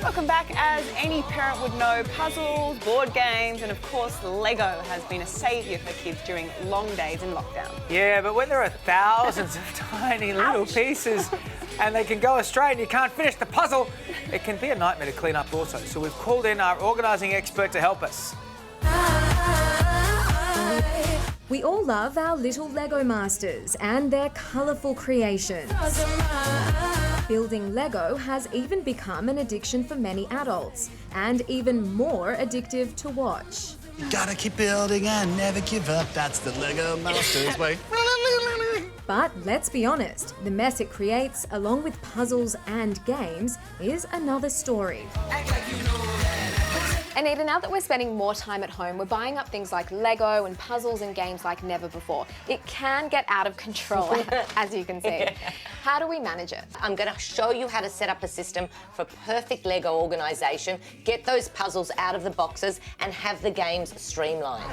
Welcome back. As any parent would know, puzzles, board games and of course Lego has been a saviour for kids during long days in lockdown. Yeah, but when there are thousands of tiny little pieces and they can go astray and you can't finish the puzzle, it can be a nightmare to clean up also. So we've called in our organising expert to help us. We all love our little Lego masters and their colourful creations. Building Lego has even become an addiction for many adults, and even more addictive to watch. You gotta keep building and never give up. That's the Lego Masters way. But let's be honest, the mess it creates, along with puzzles and games, is another story. Anita, now that we're spending more time at home, we're buying up things like Lego and puzzles and games like never before. It can get out of control, as you can see. Yeah. How do we manage it? I'm going to show you how to set up a system for perfect Lego organisation, get those puzzles out of the boxes and have the games streamlined.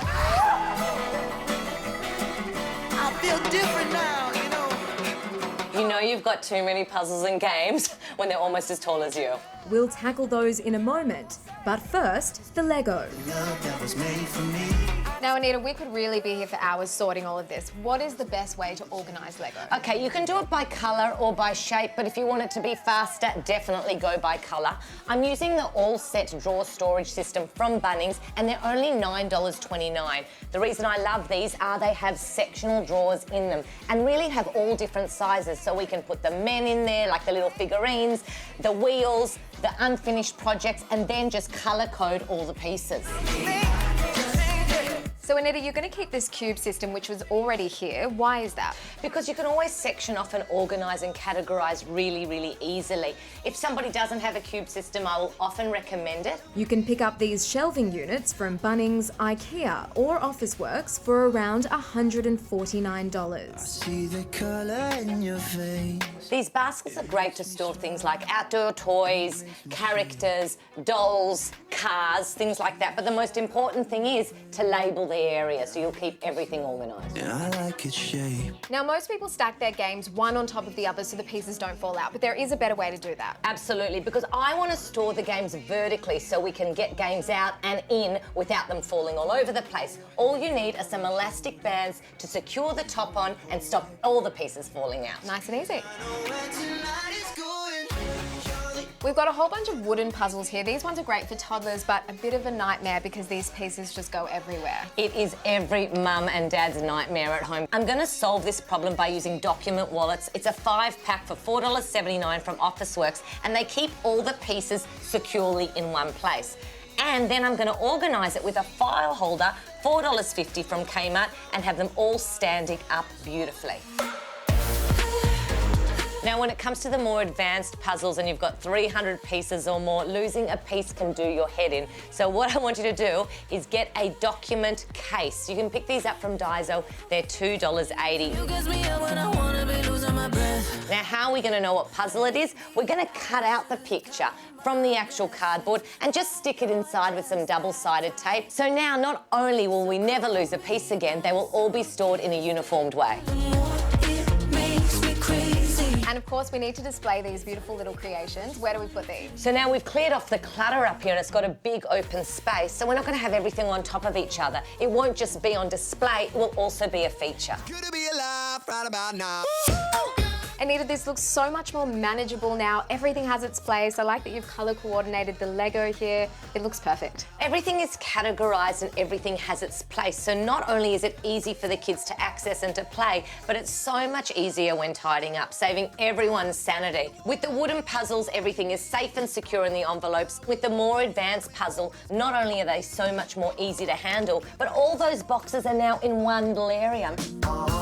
I feel different now, you know. You know you've got too many puzzles and games when they're almost as tall as you. We'll tackle those in a moment, but first, the Lego. Now, Anita, we could really be here for hours sorting all of this. What is the best way to organise Lego? Okay, you can do it by colour or by shape, but if you want it to be faster, definitely go by colour. I'm using the all-set drawer storage system from Bunnings, and they're only $9.29. The reason I love these are they have sectional drawers in them and really have all different sizes, so we can put the men in there, like the little figurines, the wheels, the unfinished projects, and then just colour code all the pieces. So Anita, you're going to keep this cube system, which was already here. Why is that? Because you can always section off and organise and categorise really, really easily. If somebody doesn't have a cube system, I will often recommend it. You can pick up these shelving units from Bunnings, IKEA or Officeworks for around $149. See the colour in your face. These baskets are great to store things like outdoor toys, characters, dolls, cars, things like that. But the most important thing is to label the area so you'll keep everything organised. Yeah, I like its shape. Now, most people stack their games one on top of the other so the pieces don't fall out, but there is a better way to do that. Absolutely, because I want to store the games vertically so we can get games out and in without them falling all over the place. All you need are some elastic bands to secure the top on and stop all the pieces falling out. Nice and easy. We've got a whole bunch of wooden puzzles here. These ones are great for toddlers, but a bit of a nightmare because these pieces just go everywhere. It is every mum and dad's nightmare at home. I'm going to solve this problem by using document wallets. It's a 5-pack for $4.79 from Officeworks, and they keep all the pieces securely in one place. And then I'm going to organise it with a file holder, $4.50 from Kmart, and have them all standing up beautifully. Now, when it comes to the more advanced puzzles and you've got 300 pieces or more, losing a piece can do your head in. So what I want you to do is get a document case. You can pick these up from Daiso. They're $2.80. Now, how are we going to know what puzzle it is? We're going to cut out the picture from the actual cardboard and just stick it inside with some double-sided tape. So now, not only will we never lose a piece again, they will all be stored in a uniformed way. And of course, we need to display these beautiful little creations. Where do we put these? So now we've cleared off the clutter up here and it's got a big open space, so we're not going to have everything on top of each other. It won't just be on display, it will also be a feature. Good to be alive right about now. Anita, this looks so much more manageable now. Everything has its place. I like that you've colour coordinated the Lego here. It looks perfect. Everything is categorised and everything has its place. So not only is it easy for the kids to access and to play, but it's so much easier when tidying up, saving everyone's sanity. With the wooden puzzles, everything is safe and secure in the envelopes. With the more advanced puzzle, not only are they so much more easy to handle, but all those boxes are now in one little area.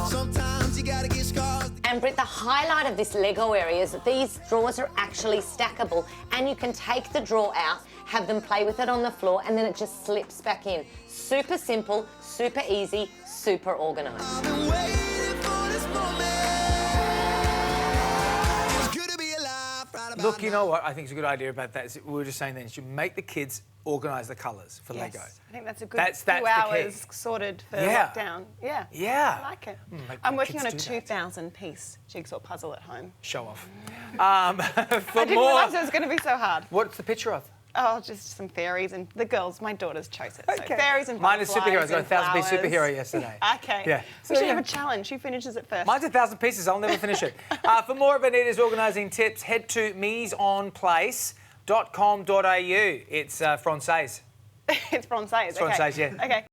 Sometimes you gotta get scars. And Britt, the highlight of this Lego area is that these drawers are actually stackable and you can take the drawer out, have them play with it on the floor, and then it just slips back in. Super simple, super easy, super organised. I've been waiting for this moment. It's good to be alive right Look, you know what? I think it's a good idea about that. We were just saying then, you should make the kids organise the colours for Lego. I think that's a good That's few the key. hours sorted for Yeah. lockdown. Yeah. Yeah. I like it. Make I'm my working on a kids do that. 2,000-piece jigsaw puzzle at home. Show off. For I didn't more, realise it was going to be so hard. what's the picture of? Oh, just some fairies and the girls. My daughters chose it. So Okay. fairies and Mine is butterflies superheroes. I got a and 1,000-piece flowers. superhero yesterday. Okay. Yeah. We So, should yeah. have a challenge. Who finishes it first? Mine's 1,000 pieces. I'll never finish it. For more of Anita's organising tips, head to misonplace.com.au. It's Francaise. It's Francaise. Francaise, yeah. Okay.